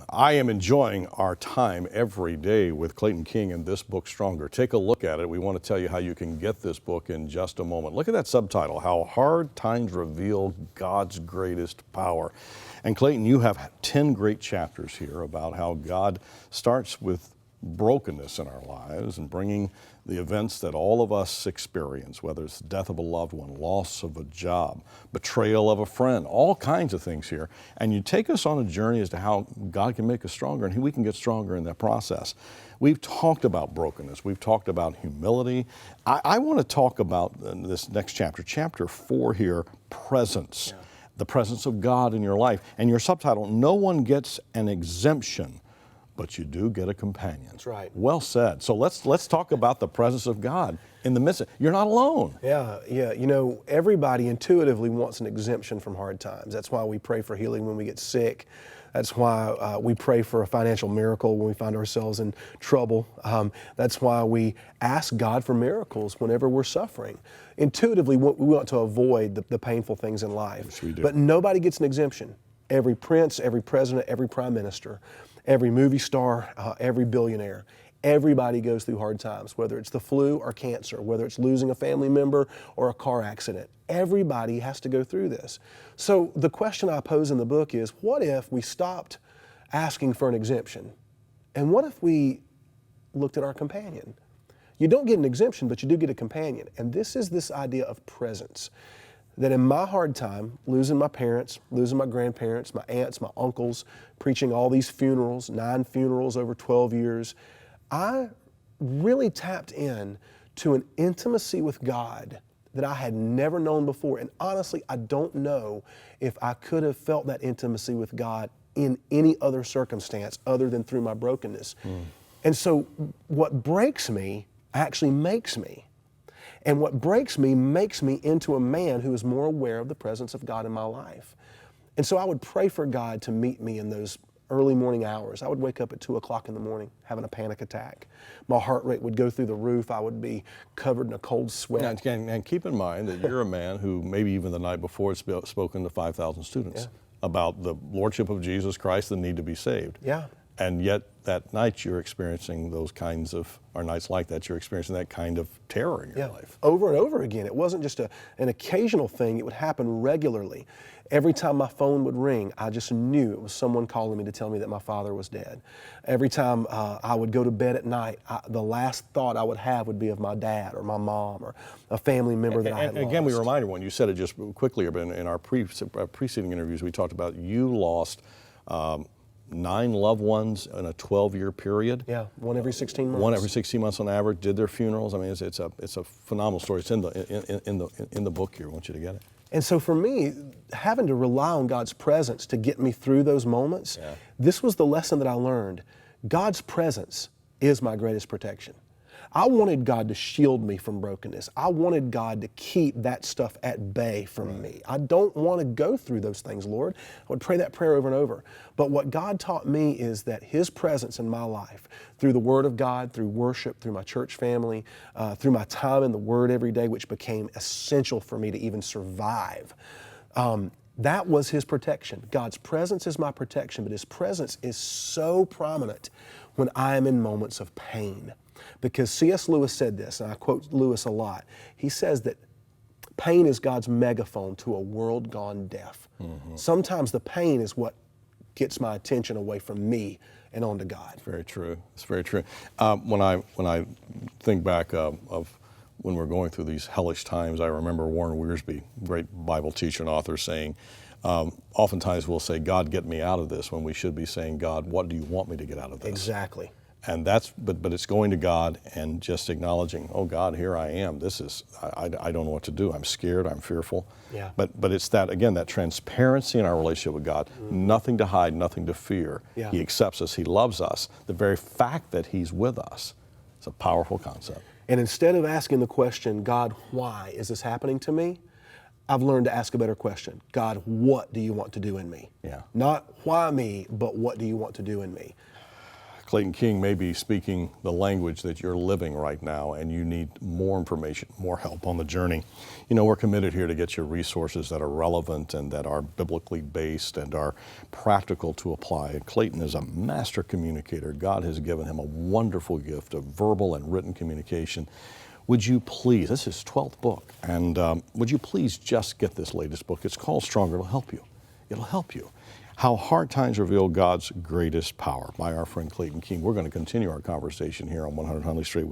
I am enjoying our time every day with Clayton King and this book, Stronger. Take a look at it. We want to tell you how you can get this book in just a moment. Look at that subtitle, How Hard Times Reveal God's Greatest Power. And Clayton, you have 10 great chapters here about how God starts with brokenness in our lives and bringing the events that all of us experience, whether it's the death of a loved one, loss of a job, betrayal of a friend, all kinds of things here. And you take us on a journey as to how God can make us stronger and we can get stronger in that process. We've talked about brokenness. We've talked about humility. I want to talk about this next chapter, chapter 4 here, presence, the presence of God in your life. And your subtitle, No One Gets an Exemption, but you do get a companion. That's right. Well said. So let's talk about the presence of God in the midst of it. You're not alone. Yeah. You know, everybody intuitively wants an exemption from hard times. That's why we pray for healing when we get sick. That's why we pray for a financial miracle when we find ourselves in trouble. That's why we ask God for miracles whenever we're suffering. Intuitively, we want to avoid the painful things in life. Yes, we do. But nobody gets an exemption. Every prince, every president, every prime minister, every movie star, every billionaire, everybody goes through hard times, whether it's the flu or cancer, whether it's losing a family member or a car accident. Everybody has to go through this. So the question I pose in the book is, what if we stopped asking for an exemption? And what if we looked at our companion? You don't get an exemption, but you do get a companion. And this is this idea of presence. That in my hard time, losing my parents, losing my grandparents, my aunts, my uncles, preaching all these funerals, 9 funerals over 12 years, I really tapped in to an intimacy with God that I had never known before. And honestly, I don't know if I could have felt that intimacy with God in any other circumstance other than through my brokenness. And so what breaks me actually makes me. And what breaks me makes me into a man who is more aware of the presence of God in my life. And so I would pray for God to meet me in those early morning hours. I would wake up at 2 o'clock in the morning having a panic attack. My heart rate would go through the roof. I would be covered in a cold sweat. And keep in mind that you're a man who maybe even the night before had spoken to 5,000 students about the Lordship of Jesus Christ, the need to be saved. Yeah. And yet that night you're experiencing those kinds of, or nights like that, you're experiencing that kind of terror in your life. Over and over again. It wasn't just an occasional thing. It would happen regularly. Every time my phone would ring, I just knew it was someone calling me to tell me that my father was dead. Every time I would go to bed at night, the last thought I would have would be of my dad or my mom or a family member that I had lost. Again, we remind everyone, you said it just quickly, but in our preceding interviews, we talked about you lost 9 loved ones in a 12-year period. Yeah, one every 16 months. One every 16 months on average. Did their funerals. I mean, it's a phenomenal story. It's in the book here. I want you to get it. And so for me, having to rely on God's presence to get me through those moments, this was the lesson that I learned. God's presence is my greatest protection. I wanted God to shield me from brokenness. I wanted God to keep that stuff at bay from me. I don't want to go through those things, Lord. I would pray that prayer over and over. But what God taught me is that His presence in my life, through the Word of God, through worship, through my church family, through my time in the Word every day, which became essential for me to even survive, that was His protection. God's presence is my protection, but His presence is so prominent when I am in moments of pain. Because C.S. Lewis said this, and I quote Lewis a lot. He says that pain is God's megaphone to a world gone deaf. Sometimes the pain is what gets my attention away from me and onto God. It's very true. It's very true. When I think back of when we're going through these hellish times, I remember Warren Wiersbe, great Bible teacher and author, saying, oftentimes we'll say, God, get me out of this, when we should be saying, God, what do you want me to get out of this? Exactly. And but it's going to God and just acknowledging, oh God, here I am. This is, I don't know what to do. I'm scared, I'm fearful. Yeah. But it's that, again, that transparency in our relationship with God, nothing to hide, nothing to fear. Yeah. He accepts us, He loves us. The very fact that He's with us is a powerful concept. And instead of asking the question, God, why is this happening to me? I've learned to ask a better question. God, what do you want to do in me? Yeah. Not why me, but what do you want to do in me? Clayton King may be speaking the language that you're living right now, and you need more information, more help on the journey. You know, we're committed here to get you resources that are relevant and that are biblically based and are practical to apply. And Clayton is a master communicator. God has given him a wonderful gift of verbal and written communication. Would you please, this is his 12th book, and would you please just get this latest book? It's called Stronger. It'll help you. It'll help you. How Hard Times Reveal God's Greatest Power by our friend Clayton King. We're going to continue our conversation here on 100 Hundley Street.